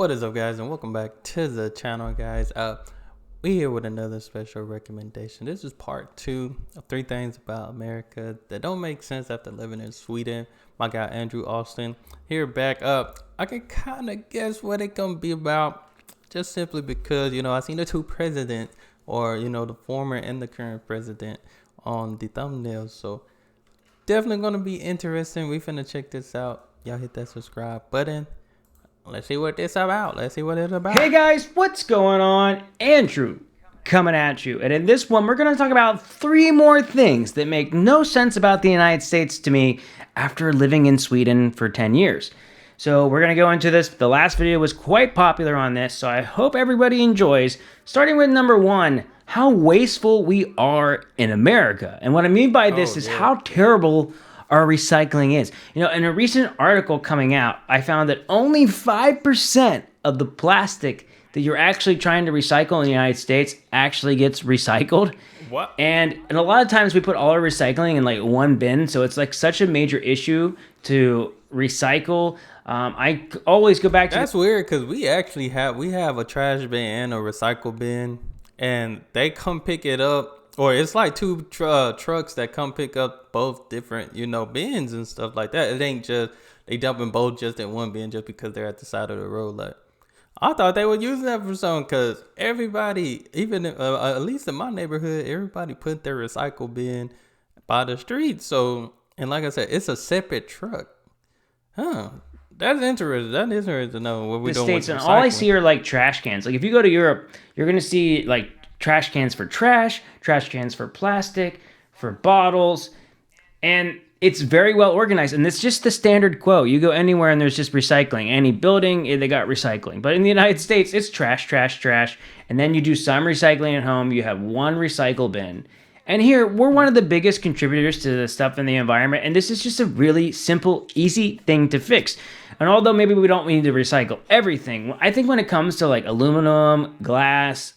What is up, guys, and welcome back to the channel, guys. We here with another special recommendation. This is part 2 of 3 things about America that don't make sense after living in Sweden. My guy Andrew Austin here back up. I can kind of guess what it gonna be about, just simply because I seen the 2 presidents, or the former and the current president, on the thumbnails. So definitely gonna be interesting. We finna check this out. Y'all hit that subscribe button. Let's see what this about. Let's see what it's about. Hey guys, what's going on? Andrew coming at you. And in this one, we're going to talk about 3 more things that make no sense about the United States to me after living in Sweden for 10 years. So we're going to go into this. The last video was quite popular on this, so I hope everybody enjoys. Starting with number 1, how wasteful we are in America. And what I mean by this is how terrible our recycling is. In a recent article coming out, I found that only 5% of the plastic that you're actually trying to recycle in the United States actually gets recycled. What? And a lot of times we put all our recycling in like one bin, so it's like such a major issue to recycle. I always go back to that's weird, because we have a trash bin and a recycle bin, and they come pick it up. Or it's like 2 trucks that come pick up both different, bins and stuff like that. It ain't just they dumping both just in one bin just because they're at the side of the road. Like, I thought they would use that for something, because everybody, even at least in my neighborhood, everybody put their recycle bin by the street. So, and like I said, it's a separate truck. Huh. That's interesting. That is interesting to know what we're doing with recycling. And all I see are like trash cans. Like if you go to Europe, you're going to see like trash cans for trash cans for plastic, for bottles, and it's very well organized. And it's just the standard quote. You go anywhere and there's just recycling. Any building, they got recycling. But in the United States, it's trash. And then you do some recycling at home. You have one recycle bin. And here, we're one of the biggest contributors to the stuff in the environment. And this is just a really simple, easy thing to fix. And although maybe we don't need to recycle everything, I think when it comes to like aluminum, glass,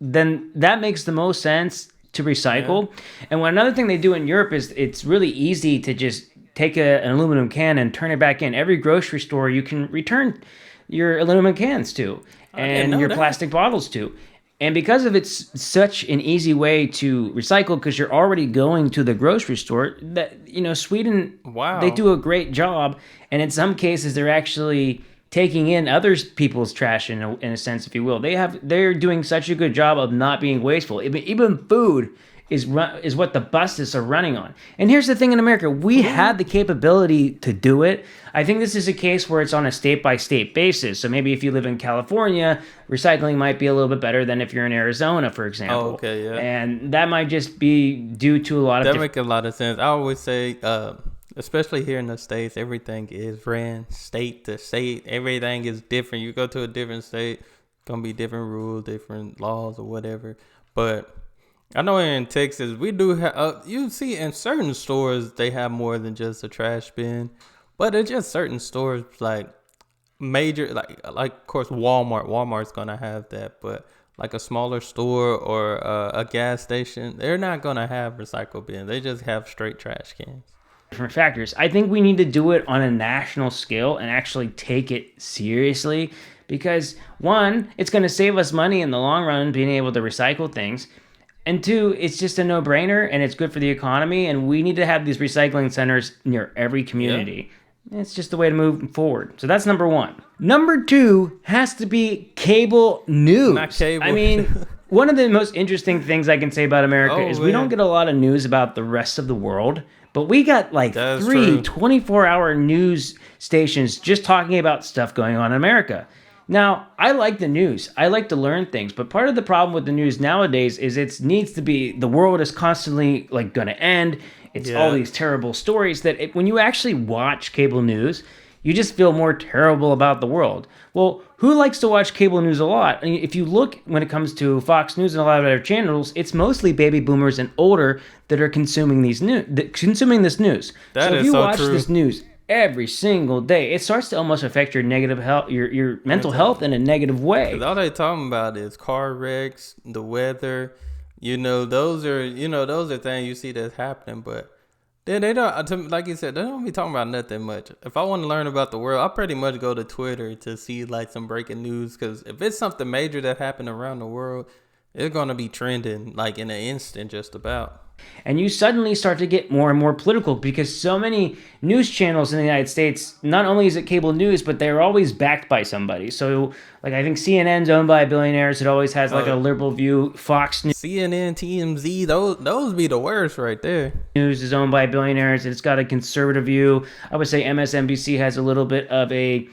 then that makes the most sense to recycle. Yeah. And another thing they do in Europe is it's really easy to just take an aluminum can and turn it back in. Every grocery store you can return your aluminum cans to, and your plastic bottles to. And because of it's such an easy way to recycle, because you're already going to the grocery store, that Sweden, they do a great job. And in some cases, they're actually taking in other people's trash in a sense, if you will. They're doing such a good job of not being wasteful. Even food is what the buses are running on. And here's the thing in America, we had the capability to do it. I think this is a case where it's on a state-by-state basis. So maybe if you live in California, recycling might be a little bit better than if you're in Arizona, for example. Oh, okay, yeah. And that might just be due to a lot of... That makes a lot of sense. I always say, especially here in the States, everything is ran state to state. Everything is different. You go to a different state, it's going to be different rules, different laws or whatever. But I know in Texas, we do have, you see in certain stores, they have more than just a trash bin. But it's just certain stores, like major, like of course, Walmart. Walmart's going to have that. But like a smaller store or a gas station, they're not going to have recycle bins. They just have straight trash cans. Different factors. I think we need to do it on a national scale and actually take it seriously, because 1, it's going to save us money in the long run being able to recycle things, and 2, it's just a no-brainer and it's good for the economy, and we need to have these recycling centers near every community. Yeah. It's just the way to move forward. So that's number 1. Number 2 has to be cable news. Not cable. I mean, one of the most interesting things I can say about America is we don't get a lot of news about the rest of the world. But we got like 3 24-hour news stations just talking about stuff going on in America. Now, I like the news. I like to learn things. But part of the problem with the news nowadays is it needs to be, the world is constantly like going to end. It's all these terrible stories that when you actually watch cable news, you just feel more terrible about the world. Well, who likes to watch cable news a lot? I mean, if you look when it comes to Fox News and a lot of other channels, it's mostly baby boomers and older that are consuming this news. So if you watch this news every single day, it starts to almost affect your negative health, your mental health in a negative way. 'Cause all they talking about is car wrecks, the weather. Those are things you see that's happening, but They don't, like you said, they don't be talking about nothing much. If I want to learn about the world, I pretty much go to Twitter to see like some breaking news. Because if it's something major that happened around the world, it's gonna be trending like in an instant, just about. And you suddenly start to get more and more political because so many news channels in the United States, not only is it cable news, but they're always backed by somebody. So, like, I think CNN's owned by billionaires. It always has like a liberal view. Fox CNN, TMZ, those be the worst right there. News is owned by billionaires. It's got a conservative view. I would say MSNBC has a little bit of a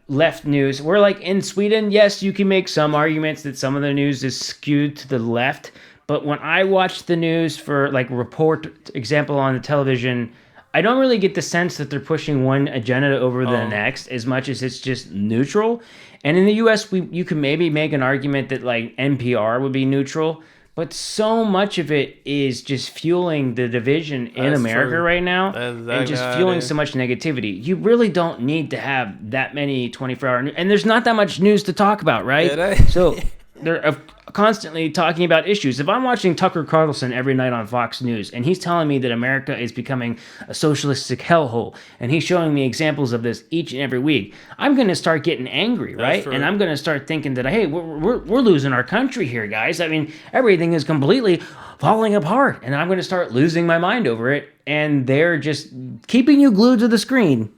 left news. We're like in Sweden, yes, you can make some arguments that some of the news is skewed to the left. But when I watch the news for like report example on the television, I don't really get the sense that they're pushing one agenda over the next as much as it's just neutral. And in the US, you can maybe make an argument that like NPR would be neutral, but so much of it is just fueling the division in America right now and just fueling so much negativity. You really don't need to have that many 24-hour news. And there's not that much news to talk about, right? So they're constantly talking about issues. If I'm watching Tucker Carlson every night on Fox News and he's telling me that America is becoming a socialistic hellhole and he's showing me examples of this each and every week, I'm going to start getting angry, right? And I'm going to start thinking that, hey, we're losing our country here, guys. I mean, everything is completely falling apart and I'm going to start losing my mind over it. And they're just keeping you glued to the screen.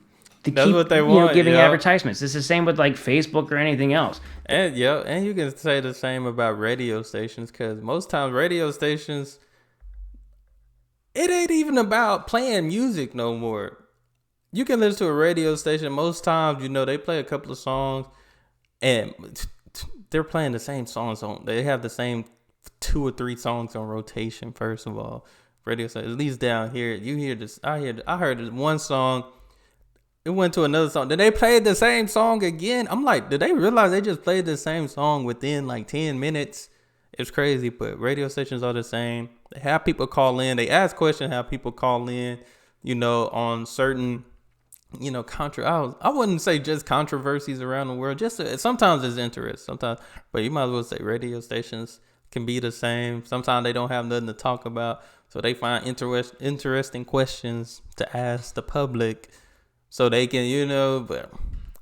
That's what they want. Giving advertisements. It's the same with like Facebook or anything else. And and you can say the same about radio stations because most times radio stations, it ain't even about playing music no more. You can listen to a radio station most times. They play a couple of songs, and they're playing the same songs on. They have the same 2 or 3 songs on rotation. First of all, radio station, at least down here, you hear this. I heard this one song. It went to another song. Then they played the same song again. I'm like, did they realize they just played the same song within like 10 minutes? It's crazy, but radio stations are the same. They have people call in. They ask questions, have people call in, on certain, I wouldn't say just controversies around the world. Just sometimes it's interest. Sometimes, but you might as well say radio stations can be the same. Sometimes they don't have nothing to talk about. So they find interesting questions to ask the public. So they can, but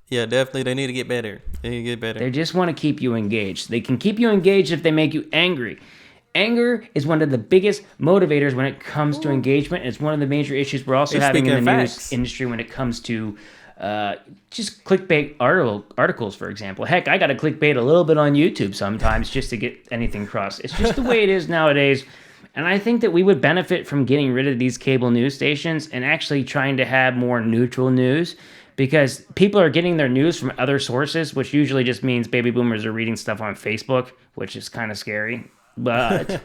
yeah, definitely they need to get better. They just want to keep you engaged. They can keep you engaged if they make you angry. Anger is one of the biggest motivators when it comes to engagement. It's one of the major issues we're also having in the news industry when it comes to just clickbait articles, for example. Heck, I got to clickbait a little bit on YouTube sometimes just to get anything across. It's just the way it is nowadays. And I think that we would benefit from getting rid of these cable news stations and actually trying to have more neutral news because people are getting their news from other sources, which usually just means baby boomers are reading stuff on Facebook, which is kind of scary. But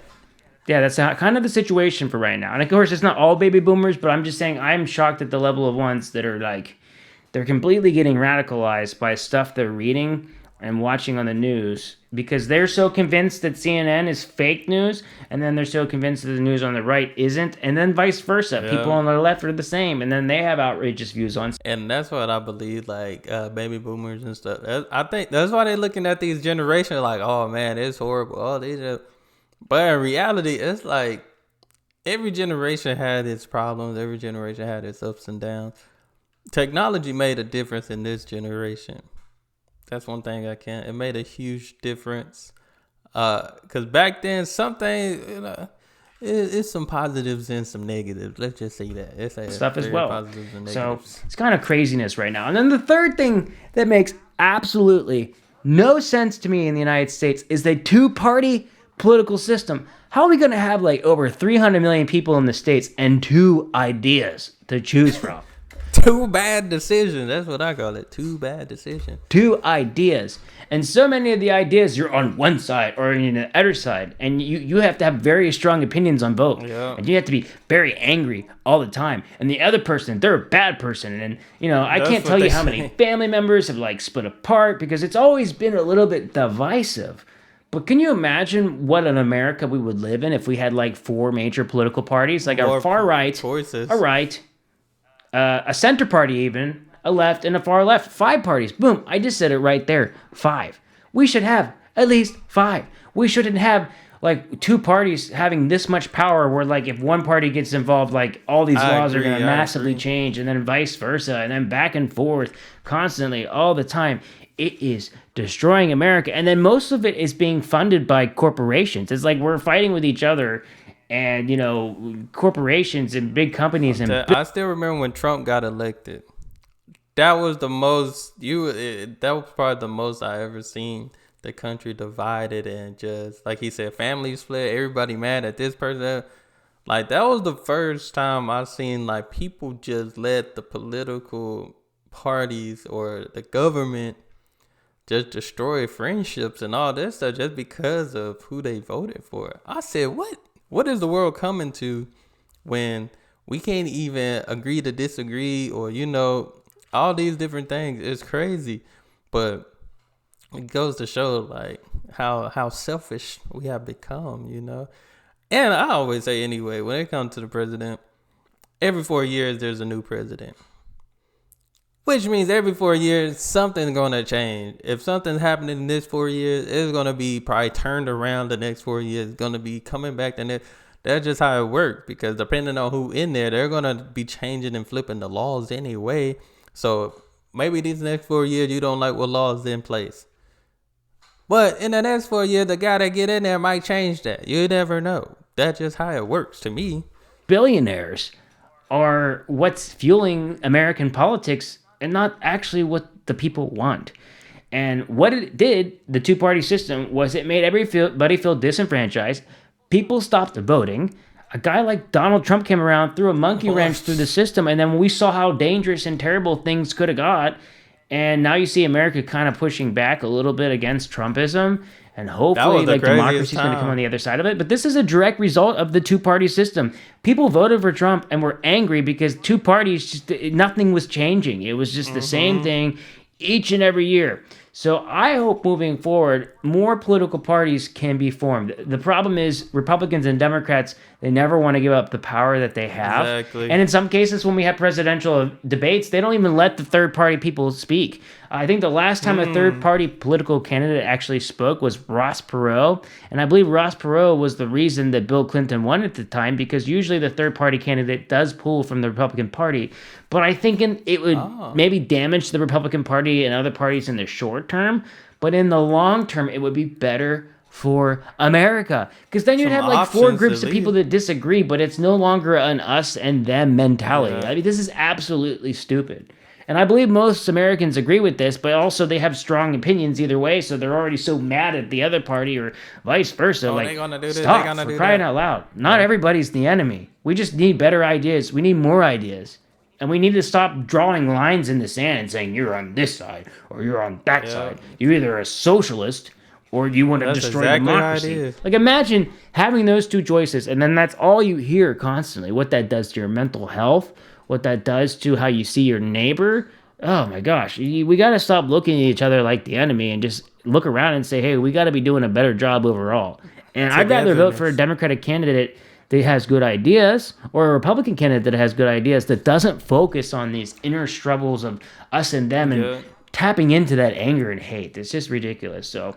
yeah, that's kind of the situation for right now. And of course, it's not all baby boomers, but I'm just saying I'm shocked at the level of ones that are like, they're completely getting radicalized by stuff they're reading and watching on the news because they're so convinced that CNN is fake news and then they're so convinced that the news on the right isn't and then vice versa. Yeah. People on the left are the same and then they have outrageous views on. And that's what I believe, like baby boomers and stuff. I think that's why they're looking at these generations like, oh man, it's horrible. Oh, these are... But in reality, it's like every generation had its problems. Every generation had its ups and downs. Technology made a difference in this generation. That's one thing it made a huge difference. Because back then, something, it's some positives and some negatives. Let's just say that. It's stuff as well. So it's kind of craziness right now. And then the third thing that makes absolutely no sense to me in the United States is the 2-party political system. How are we going to have like over 300 million people in the States and 2 ideas to choose from? 2 bad decisions. That's what I call it. 2 bad decisions. 2 ideas. And so many of the ideas, you're on one side or on the other side. And you have to have very strong opinions on both. Yeah. And you have to be very angry all the time. And the other person, they're a bad person. And, I can't tell you how many family members have like split apart because it's always been a little bit divisive. But can you imagine what an America we would live in if we had like 4 major political parties? Like a far right, a right, a center party even, a left, and a far left. 5 parties. Boom. I just said it right there. 5. We should have at least 5. We shouldn't have like two parties having this much power where like if one party gets involved, like all these laws are going to massively change, and then vice versa, and then back and forth constantly all the time. It is destroying America. And then most of it is being funded by corporations. It's like we're fighting with each other, and you know, corporations and big companies. And I still remember when Trump got elected. That was the most that was probably the most I ever seen the country divided, and just like he said, family split, everybody mad at this person. Like that was the first time I seen like people just let the political parties or the government just destroy friendships and all this stuff just because of who they voted for. I said, what is the world coming to when we can't even agree to disagree, or you know, all these different things? It's crazy. But it goes to show like how selfish we have become, you know. And I always say anyway, when it comes to the president, every 4 years there's a new president. Which means every 4 years, something's going to change. If something's happening in this 4 years, it's going to be probably turned around the next 4 years. It's going to be coming back. And that's just how it works. Because depending on who in there, they're going to be changing and flipping the laws anyway. So maybe these next 4 years, you don't like what laws in place. But in the next 4 years, the guy that get in there might change that. You never know. That's just how it works to me. Billionaires are what's fueling American politics, and not actually what the people want. And what it did, the two-party system, was it made everybody feel disenfranchised. People stopped voting. A guy like Donald Trump came around, threw a monkey wrench through the system, and then when we saw how dangerous and terrible things could have got, and now you see America kind of pushing back a little bit against Trumpism, and hopefully like democracy is going to come on the other side of it. But this is a direct result of the two-party system. People voted for Trump and were angry because two parties, just nothing was changing. It was just the same thing each and every year. So I hope moving forward, more political parties can be formed. The problem is Republicans and Democrats, they never want to give up the power that they have. Exactly. And in some cases, when we have presidential debates, they don't even let the third-party people speak. I think the last time a third-party political candidate actually spoke was Ross Perot. And I believe Ross Perot was the reason that Bill Clinton won at the time, because usually the third-party candidate does pull from the Republican Party. But I think it would maybe damage the Republican Party and other parties in the short term. But in the long term, it would be better for America. Because then you'd have like four groups of people that disagree, but it's no longer an us and them mentality. Yeah. I mean, this is absolutely stupid. And I believe most Americans agree with this, but also they have strong opinions either way, so they're already so mad at the other party or vice versa. Oh, like, they gonna do this, stop, they gonna do crying that. out loud. Not everybody's the enemy. We just need better ideas. We need more ideas. And we need to stop drawing lines in the sand and saying, you're on this side or you're on that side. You're either a socialist or you want to destroy democracy. Like, imagine having those two choices, and then that's all you hear constantly. What that does to your mental health, what that does to how you see your neighbor. Oh my gosh, we got to stop looking at each other like the enemy and just look around and say, hey, we got to be doing a better job overall. And I'd rather vote for a Democratic candidate that has good ideas, or a Republican candidate that has good ideas, that doesn't focus on these inner struggles of us and them and tapping into that anger and hate. It's just ridiculous. So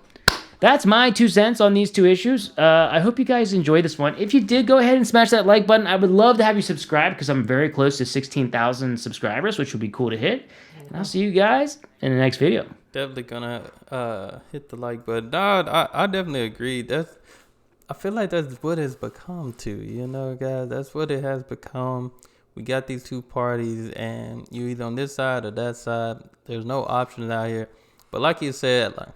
that's my 2 cents on these two issues. I hope you guys enjoyed this one. If you did, go ahead and smash that like button. I would love to have you subscribe, because I'm very close to 16,000 subscribers, which would be cool to hit. And I'll see you guys in the next video. Definitely gonna hit the like button. No, I definitely agree. I feel like that's what it's become to, you know, guys. That's what it has become. We got these two parties, and you either on this side or that side. There's no options out here. But like you said, like,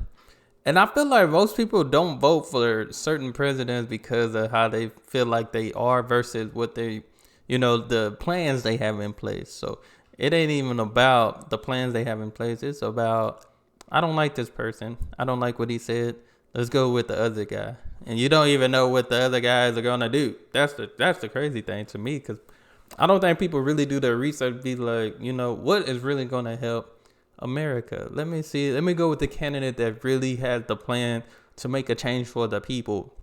and I feel like most people don't vote for certain presidents because of how they feel like they are versus what they, you know, the plans they have in place. So it ain't even about the plans they have in place. It's about, I don't like this person. I don't like what he said. Let's go with the other guy. And you don't even know what the other guys are gonna do. That's the crazy thing to me, because I don't think people really do their research. Be like, you know, what is really gonna help America? Let me see. Let me go with the candidate that really has the plan to make a change for the people.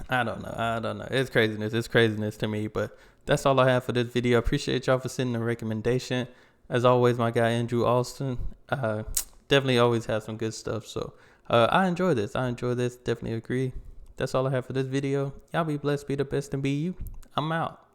I don't know. It's craziness to me. But that's all I have for this video. I appreciate y'all for sending a recommendation. As always, my guy Andrew Austin definitely always has some good stuff. So I enjoy this. Definitely agree. That's all I have for this video. Y'all be blessed, be the best, and be you. I'm out.